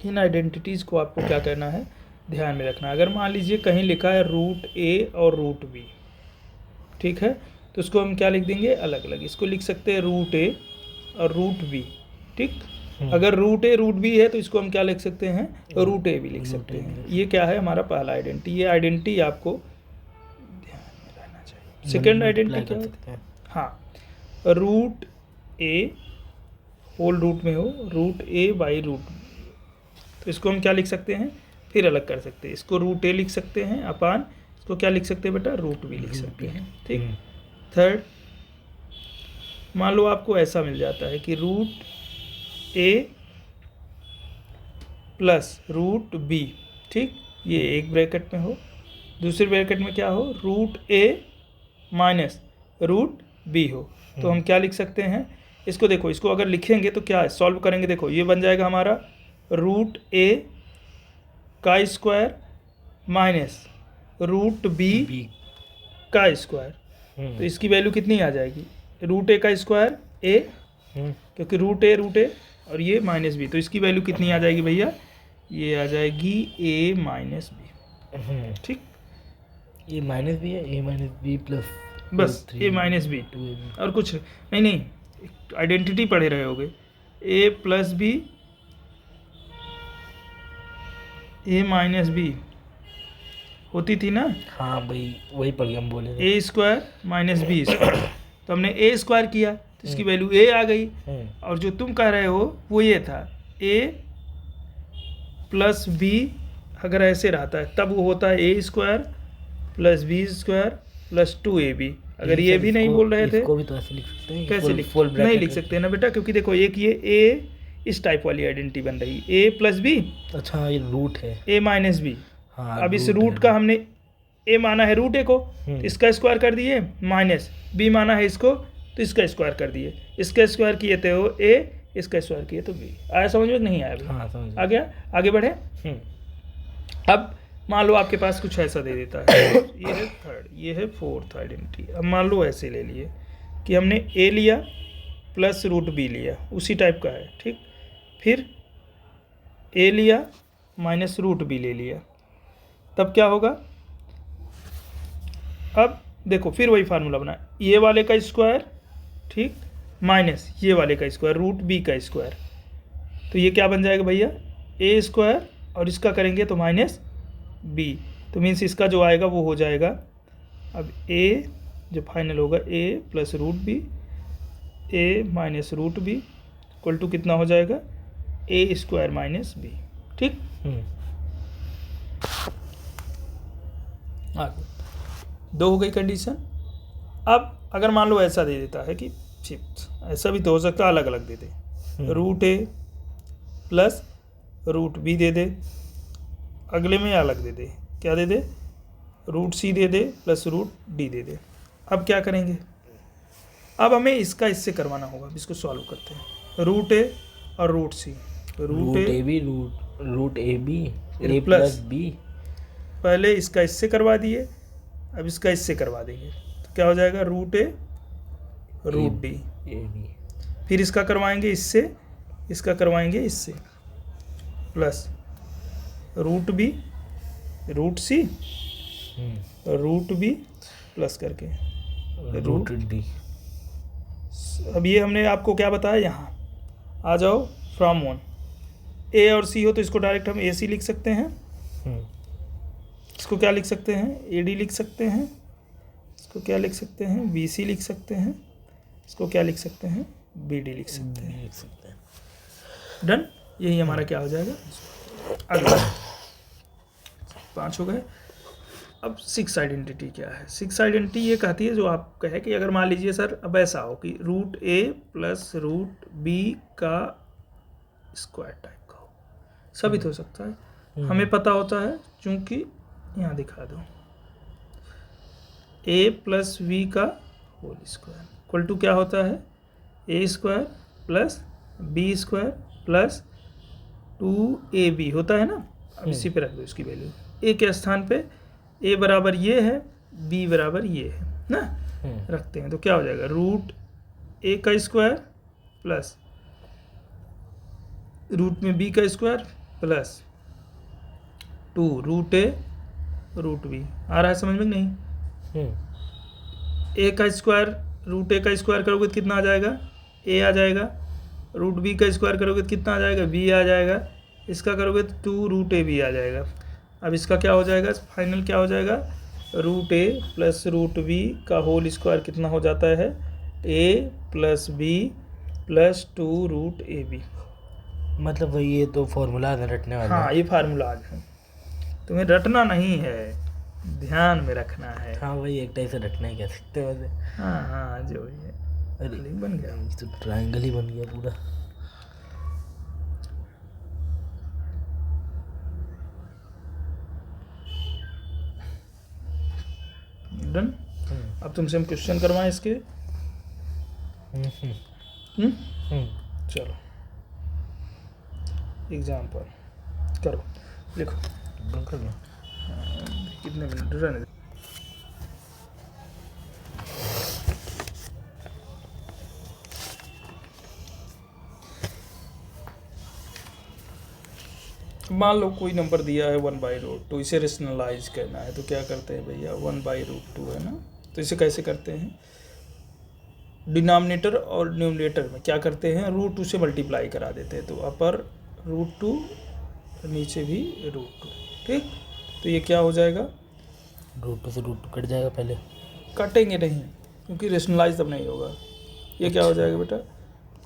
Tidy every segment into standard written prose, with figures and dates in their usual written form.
इन identities को आपको क्या करना है, ध्यान में रखना। अगर मान लीजिए कहीं लिखा है रूट ए और रूट बी, ठीक है, तो उसको हम क्या लिख देंगे, अलग अलग। इसको लिख सकते हैं रूट ए और रूट बी, ठीक। अगर रूट ए रूट बी है तो इसको हम क्या लिख सकते हैं, रूट ए भी लिख सकते हैं। ये क्या है, हमारा पहला आइडेंटिटी। ये आइडेंटिटी आपको ध्यान में रहना चाहिए। सेकेंड आइडेंटिटी क्या है, हाँ, रूट ए होल रूट में हो, root A by root B, तो इसको हम क्या लिख सकते हैं, फिर अलग कर सकते हैं। इसको रूट ए लिख सकते हैं अपान, इसको क्या लिख सकते हैं बेटा, रूट बी लिख सकते हैं, ठीक। थर्ड, मान लो आपको ऐसा मिल जाता है कि root A plus root B, ठीक, ये एक ब्रैकेट में हो, दूसरे ब्रैकेट में क्या हो, रूट ए माइनस रूट बी हो, तो हम क्या लिख सकते हैं इसको। देखो, इसको अगर लिखेंगे तो क्या है, सॉल्व करेंगे, देखो ये बन जाएगा हमारा रूट ए का स्क्वायर माइनस रूट बी का स्क्वायर। तो इसकी वैल्यू कितनी आ जाएगी, रूट ए का स्क्वायर ए, क्योंकि रूट ए और ये माइनस बी, तो इसकी वैल्यू कितनी आ जाएगी भैया, ये आ जाएगी ए माइनस बी, ठीक। ए माइनस बी है, ए माइनस बी प्लस, बस ए माइनस बी, और कुछ नहीं, आइडेंटिटी पढ़े रहे होगे, ए plus B, A minus B होती थी ना, हाँ भाई वही पढ़ के हम बोले ए स्क्वायर माइनस बी स्क्वायर, तो हमने ए स्क्वायर किया तो इसकी वैल्यू ए आ गई। और जो तुम कह रहे हो वो ये था, ए प्लस बी अगर ऐसे रहता है तब वो होता है A square plus B square plus 2ab। अगर ये भी नहीं बोल रहे थे, इसको भी तो ऐसे लिख सकते हैं, कैसे नहीं लिख सकते ना बेटा, क्योंकि देखो एक ये ए इस टाइप वाली आइडेंटिटी बन रही, ए प्लस बी, अच्छा ये रूट है, ए माइनस बी। हाँ, अब इस रूट का हमने ए माना है रूट ए को, इसका स्क्वायर कर दिए, माइनस बी माना है इसको तो इसका स्क्वायर कर दिए, इसका स्क्वायर किए थे वो ए, इसका स्क्वायर किए तो बी। आया समझ में, नहीं आया? हाँ समझ आ गया, आगे बढ़े। अब मान लो आपके पास कुछ ऐसा दे देता है, ये है थर्ड, ये है फोर्थ आइडेंटिटी। अब मान लो ऐसे ले लिए कि हमने ए लिया प्लस रूट बी लिया, उसी टाइप का है, ठीक। फिर ए लिया माइनस रूट बी ले लिया, तब क्या होगा, अब देखो फिर वही फार्मूला बना, ये वाले का स्क्वायर, ठीक, माइनस ये वाले का स्क्वायर रूट बी का स्क्वायर, तो ये क्या बन जाएगा भैया, ए स्क्वायर, और इसका करेंगे तो माइनस बी, तो मीन्स इसका जो आएगा वो हो जाएगा, अब ए जो फाइनल होगा A plus root B, A minus root B equal to कितना हो जाएगा, ए स्क्वायर माइनस बी, ठीक। आगे दो हो गई कंडीशन। अब अगर मान लो ऐसा दे देता है कि फिफ्थ, ऐसा भी तो हो सकता है अलग अलग दे दे, root A plus root B दे दे, अगले में अलग दे दे, क्या दे दे, रूट सी दे दे प्लस रूट डी दे दे। अब क्या करेंगे, अब हमें इसका इससे करवाना होगा, इसको सॉल्व करते हैं, रूट ए और root C, root A B root A B plus B, पहले इसका इससे करवा दिए, अब इसका इससे करवा देंगे तो क्या हो जाएगा, रूट ए रूट डी, फिर इसका करवाएंगे इससे, इसका करवाएंगे इससे, plus root B root C root B plus करके रूट डी। अब ये हमने आपको क्या बताया, यहाँ आ जाओ, फ्रॉम वन, ए और सी हो तो इसको डायरेक्ट हम ए सी लिख सकते हैं, इसको क्या लिख सकते हैं, ए डी लिख सकते हैं, इसको क्या लिख सकते हैं, बी सी लिख सकते हैं, इसको क्या लिख सकते हैं, बी डी लिख सकते हैं, डन। यही हमारा क्या हो जाएगा, अगला 5 हो गए। अब 6 आइडेंटिटी क्या है, 6 आइडेंटिटी ये कहती है, जो आप कहे कि अगर मान लीजिए सर अब ऐसा हो कि root A plus root B का स्क्वायर टाइप का हो, सभी तो हो सकता है, हमें पता होता है, चूंकि यहाँ दिखा दो, ए प्लस वी का होल स्क्वायर इक्वल टू क्या होता है, A square plus B square plus 2ab होता है ना। अब इसी पे रख दो इसकी वैल्यू, ए के स्थान पे ए बराबर ये है, बी बराबर ये है ना, रखते हैं तो क्या हो जाएगा, रूट ए का स्क्वायर प्लस रूट में बी का square plus 2 root A root B. आ रहा है समझ में कि नहीं? ए का स्क्वायर रूट ए का स्क्वायर करोगे तो कितना आ जाएगा? ए आ जाएगा। रूट बी का स्क्वायर करोगे तो कितना आ जाएगा? बी आ जाएगा। इसका करोगे तो 2 रूट ए बी आ जाएगा। अब इसका क्या हो जाएगा? फाइनल क्या हो जाएगा? Root A plus root B का होल स्क्वायर कितना हो जाता है? A plus B plus 2 root A B. मतलब वही ये तो फॉर्मूला है रटने वाला। हाँ, ये फार्मूला है, तुम्हें रटना नहीं है, ध्यान में रखना है। हाँ वही एक टाइप से रटना ही कह सकते हैं वैसे। हाँ हाँ, जो ही है। अरे बन गया। तो ट्रायंगल ही बन गया पूरा। डन। अब तुमसे हम क्वेश्चन करवाएं इसके। चलो एग्जाम्पल करो, लिखो। कितने मिनट रहने दे। मान लो कोई नंबर दिया है 1/√2, इसे रेशनलाइज करना है, तो क्या करते हैं भैया? 1/√2 है ना, तो इसे कैसे करते हैं? डिनोमिनेटर और न्यूमरेटर में क्या करते हैं? √2 से मल्टीप्लाई करा देते हैं, तो अपर √2 नीचे भी √2। ठीक, तो ये क्या हो जाएगा? √2 से √2 कट जाएगा पहले। काटेंगे नहीं क्योंकि रेशनलाइज तब नहीं होगा। ये क्या हो जाएगा बेटा?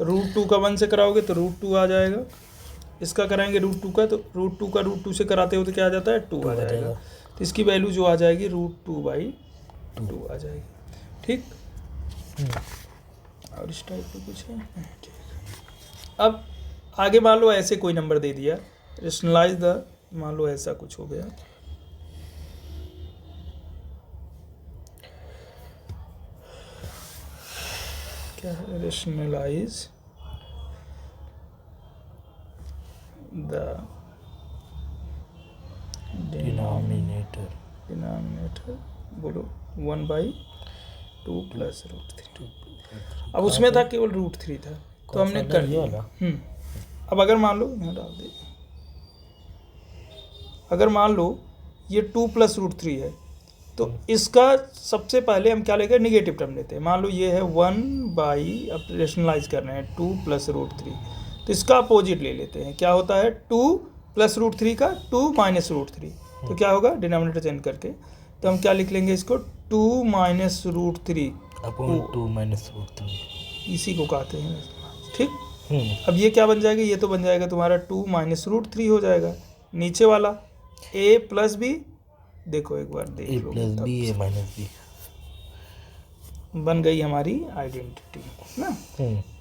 √2 का 1 से कराओगे तो √2 आ जाएगा। इसका कराएंगे √2 का, तो √2 का √2 से कराते हो तो क्या आ जाता है? 2 आ जाएगा। तो इसकी वैल्यू जो आ जाएगी √2/2 आ जाएगी। ठीक, और इस टाइप का कुछ है? ठीक। अब आगे मान लो ऐसे कोई नंबर दे दिया, रेशनलाइज द, मान लो ऐसा कुछ हो गया। क्या है? रेशनलाइज द डिनोमिनेटर बोलो 1/2 प्लस √3। अब उसमें था केवल √3 था, तो हमने कर दिया। अब अगर मान लो यहाँ डाल दे, अगर मान लो ये 2 प्लस √3 है, तो इसका सबसे पहले हम क्या लेंगे? निगेटिव टर्म लेते हैं। मान लो ये है 1/, अब रेशनलाइज कर रहे हैं 2 प्लस √3, तो इसका अपोजिट ले लेते हैं। क्या होता है? 2 प्लस √3 का 2 माइनस √3, तो क्या होगा? डिनोमिनेटर चेंज करके तो हम क्या लिख लेंगे इसको? 2 माइनस √3 अपॉन 2 माइनस √3, इसी को कहते हैं। ठीक, अब ये क्या बन जाएगा? ये तो बन जाएगा तुम्हारा 2 माइनस √3 हो जाएगा। नीचे वाला a प्लस बी, देखो एक बार देख लो, a plus B a minus B बन गई हमारी आइडेंटिटी ना।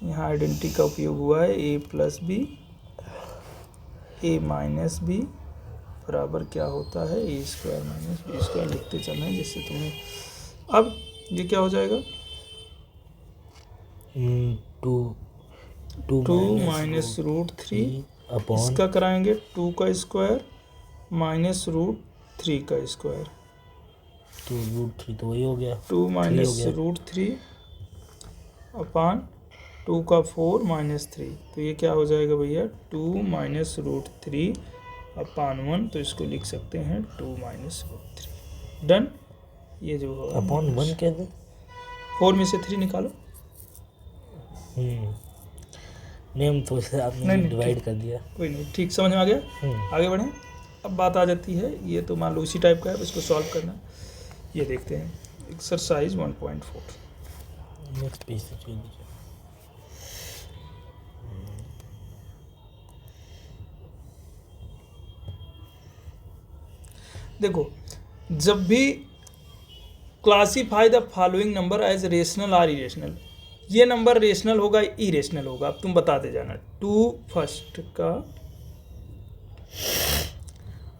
यहाँ आइडेंटिटी का उपयोग हुआ है। a plus B a minus B बराबर क्या होता है? a² माइनस b² लिखते चलना है जिससे तुम्हें। अब ये क्या हो जाएगा? 2 माइनस √3, इसका कराएंगे 2 का स्क्वायर माइनस √3 का स्क्वायर, तो √3 तो वही हो गया। 2 माइनस √3 अपान 2 का 4 माइनस 3, तो ये क्या हो जाएगा भैया? 2 माइनस √3 अपान 1, तो इसको लिख सकते हैं 2 माइनस √3। डन। ये जो अपान 1 कैसे? 4 में से 3 निकालो। नहीं, हम तो इसे आपने डिवाइड कर दिया। कोई नहीं, ठीक, समझ में आ गया। आगे बढ़ें। अब बात आ जाती है, ये तो मान लो इसी टाइप का है, इसको सॉल्व करना। ये देखते हैं एक्सरसाइज 1.4। नेक्स्ट पेज से चल दीजिए। देखो, जब भी classify the following number as rational और इरेशनल, ये नंबर रेशनल होगा इरेशनल होगा, अब तुम बताते जाना। 2 फर्स्ट का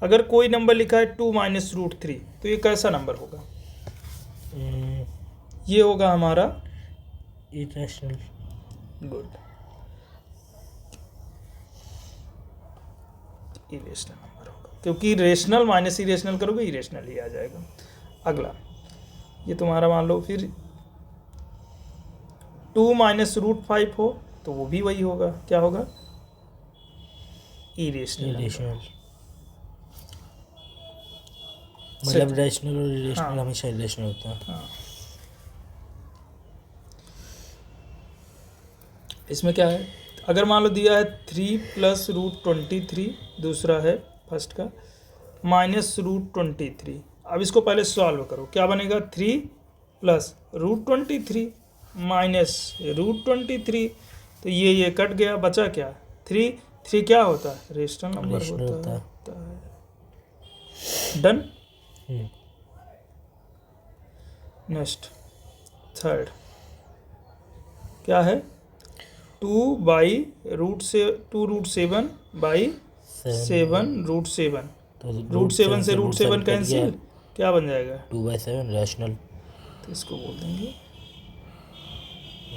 अगर कोई नंबर लिखा है 2 माइनस √3, तो ये कैसा नंबर होगा? ये होगा हमारा इरेशनल। गुड, इरेशनल नंबर होगा, क्योंकि रेशनल माइनस इरेशनल करोगे इरेशनल ही आ जाएगा। अगला ये तुम्हारा मान लो फिर 2 माइनस √5 हो, तो वो भी वही होगा। क्या होगा? Irrational number. इरेशनल मतलब रैशनल और इरेशनल हाँ। हमेशा इरेशनल होता है। हाँ, इसमें क्या है, अगर मान लो दिया है 3 + √23, दूसरा है फर्स्ट का -√23। अब इसको पहले सॉल्व करो, क्या बनेगा, 3 + √23 तो ये कट गया, बचा क्या, 3 क्या होता है, रेशनल नंबर रेशनल होता होता है। है। डन। हम्म, नेक्स्ट थर्ड क्या है, 2/√7/7 तो √7 से √7 कैंसिल, क्या बन जाएगा, 2/7 रैशनल। तो इसको बोल देंगे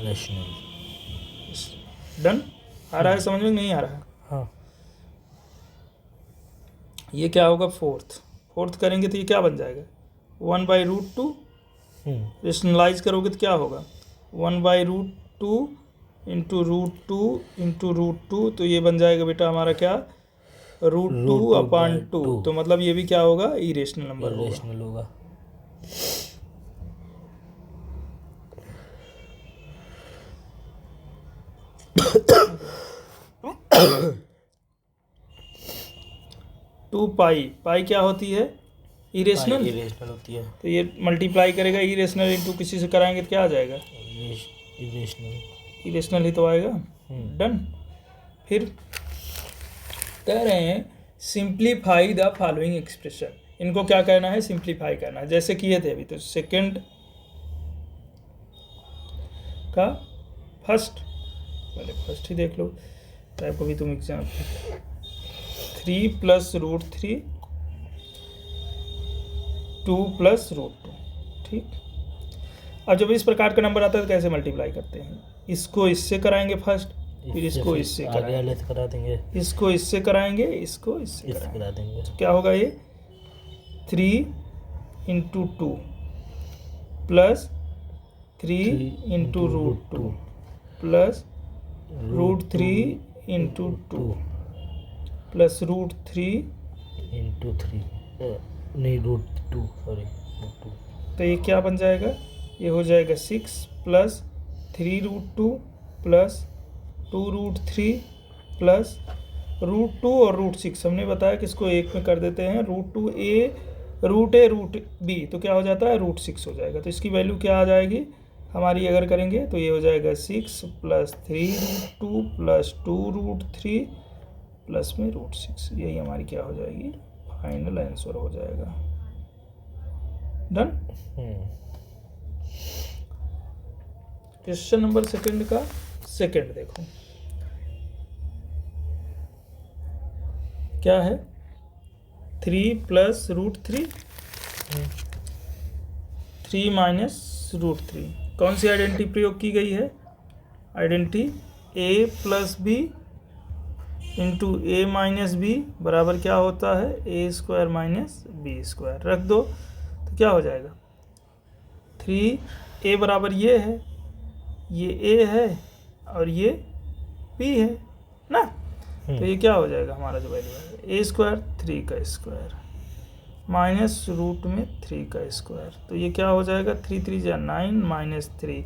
रैशनल। डन। आ रहा है समझ में, नहीं आ रहा है, हाँ। ये क्या होगा, फोर्थ करेंगे तो ये क्या बन जाएगा, 1/√2, रेशनलाइज करोगे तो क्या होगा, 1/√2 इंटू √2 तो ये बन जाएगा बेटा हमारा क्या, √2/2, तो मतलब ये भी क्या होगा, इरेशनल नंबर होगा। इरेशनल होगा। टू पाई क्या होती है, इरेशनल, इरेशनल होती है। तो ये मल्टीप्लाई करेगा, इरेशनल इंटू किसी से कराएंगे तो क्या आ जाएगा, इरेशनल। इरेशनल ही तो आएगा। डन। फिर कह रहे हैं सिंप्लीफाई द फॉलोइंग एक्सप्रेशन, इनको क्या करना है, सिंप्लीफाई करना है, जैसे किए थे अभी, तो सेकंड का फर्स्ट, पहले फर्स्ट ही देख लो, टाइप को भी तुम एग्जाम 3 + √3 2 + √2, ठीक। अब जब इस प्रकार का नंबर आता है तो कैसे मल्टीप्लाई करते हैं, इसको इससे कराएंगे फर्स्ट, फिर इसको इससे आगे कराएंगे, वाले से करा देंगे, इसको इससे कराएंगे, इसको इससे इससे कराएंगे, करा देंगे। तो क्या होगा, ये 3 × 2 + 3 × √2 + √3 × 2 + √3, इंटू 3 नहीं √2 सॉरी √2। तो ये क्या बन जाएगा, ये हो जाएगा 6 + 3√2 + 2√3 + √2 और √6, हमने बताया कि इसको एक में कर देते हैं, √2a √b, तो क्या हो जाता है, √6 हो जाएगा, तो इसकी वैल्यू क्या आ जाएगी हमारी, अगर करेंगे तो ये हो जाएगा 6 + 3√2 + 2√3 प्लस में √6, यही हमारी क्या हो जाएगी, फाइनल आंसर हो जाएगा। डन। क्वेश्चन नंबर सेकंड का सेकंड देखो क्या है, 3 + √3 3 - √3, कौन सी आइडेंटिटी प्रयोग की गई है, identity a + b into a - b बराबर क्या होता है, a² - b², रख दो तो क्या हो जाएगा, 3a बराबर ये है, ये a है और ये b है ना, तो ये क्या हो जाएगा हमारा जो वैल्यू है, a² 3 का स्क्वायर माइनस रूट में 3 का स्क्वायर, तो ये क्या हो जाएगा, 3 3 जा 9 - 3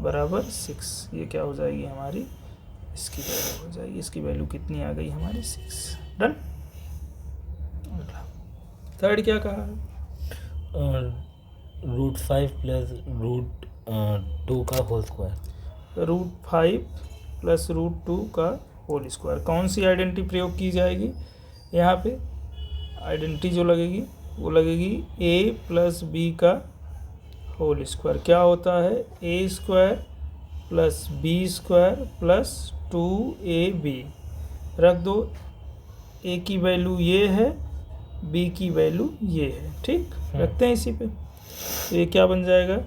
बराबर 6, ये क्या हो जाएगी हमारी, इसकी वैल्यू हो जाएगी, इसकी वैल्यू कितनी आ गई हमारी, 6। डन। थर्ड क्या कहा है, √5 + √2 का होल स्क्वायर। √5 + √2 का होल स्क्वायर, कौन सी आइडेंटिटी प्रयोग की जाएगी यहाँ पे, आइडेंटिटी जो लगेगी वो लगेगी a + b का होल स्क्वायर, क्या होता है, a² + b² + 2ab, रख दो, a की वैल्यू ये है, b की वैल्यू ये है, ठीक, रखते हैं इसी पे, तो ये क्या बन जाएगा,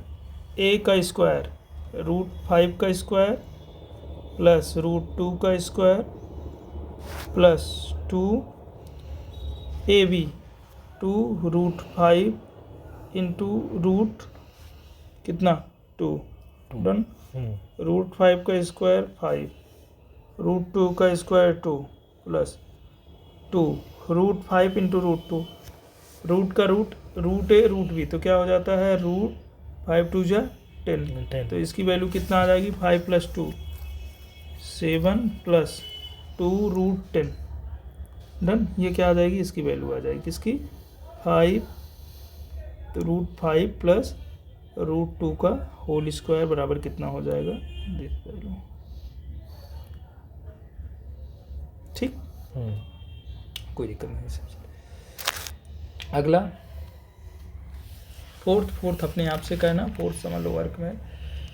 a का स्क्वायर √5 का स्क्वायर + √2 का स्क्वायर + 2ab 2 √5 इंटू रूट कितना 2, डन, √5 का स्क्वायर 5, √2 का square 2 + 2 root 5 into root 2, root का रूट ए रूट बी, तो क्या हो जाता है रूट 5 2 जा 10, तो इसकी वैल्यू कितना आ जाएगी 5 + 2 7 + 2 रूट 10 डन। ये क्या आ जाएगी, इसकी वैल्यू आ जाएगी किसकी 5, तो रूट 5 + रूट 2 का होल स्क्वायर बराबर कितना हो जाएगा दिस वैल्यू। ठीक, कोई दिक्कत नहीं सबसे। अगला फोर्थ अपने आप से कहना, फोर्थ समझ लो वर्क में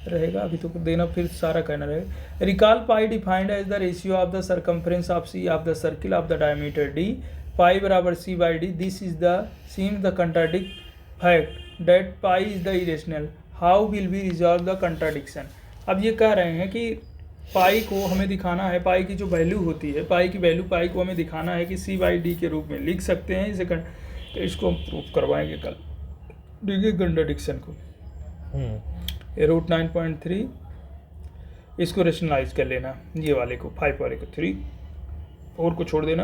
रहेगा, अभी तो देना फिर सारा कहना रहेगा। Recall pi defined as the ratio of the circumference of C of the circle of the diameter D, pi बराबर C by D, this is the seems the contradict fact that pi is the irrational, how will we resolve the contradiction. अब ये कह रहे हैं कि पाई को हमें दिखाना है, पाई की जो वैल्यू होती है, पाई की वैल्यू पाई को हमें दिखाना है कि सी बाई डी के रूप में लिख सकते हैं इसे, तो इसको हम प्रूफ करवाएंगे कल, देखिए कंट्राडिक्शन को। ये रूट 9.3 इसको रेशनलाइज कर लेना, ये वाले को 5 वाले को 3, 4 को छोड़ देना,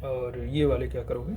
और ये वाले क्या करोगे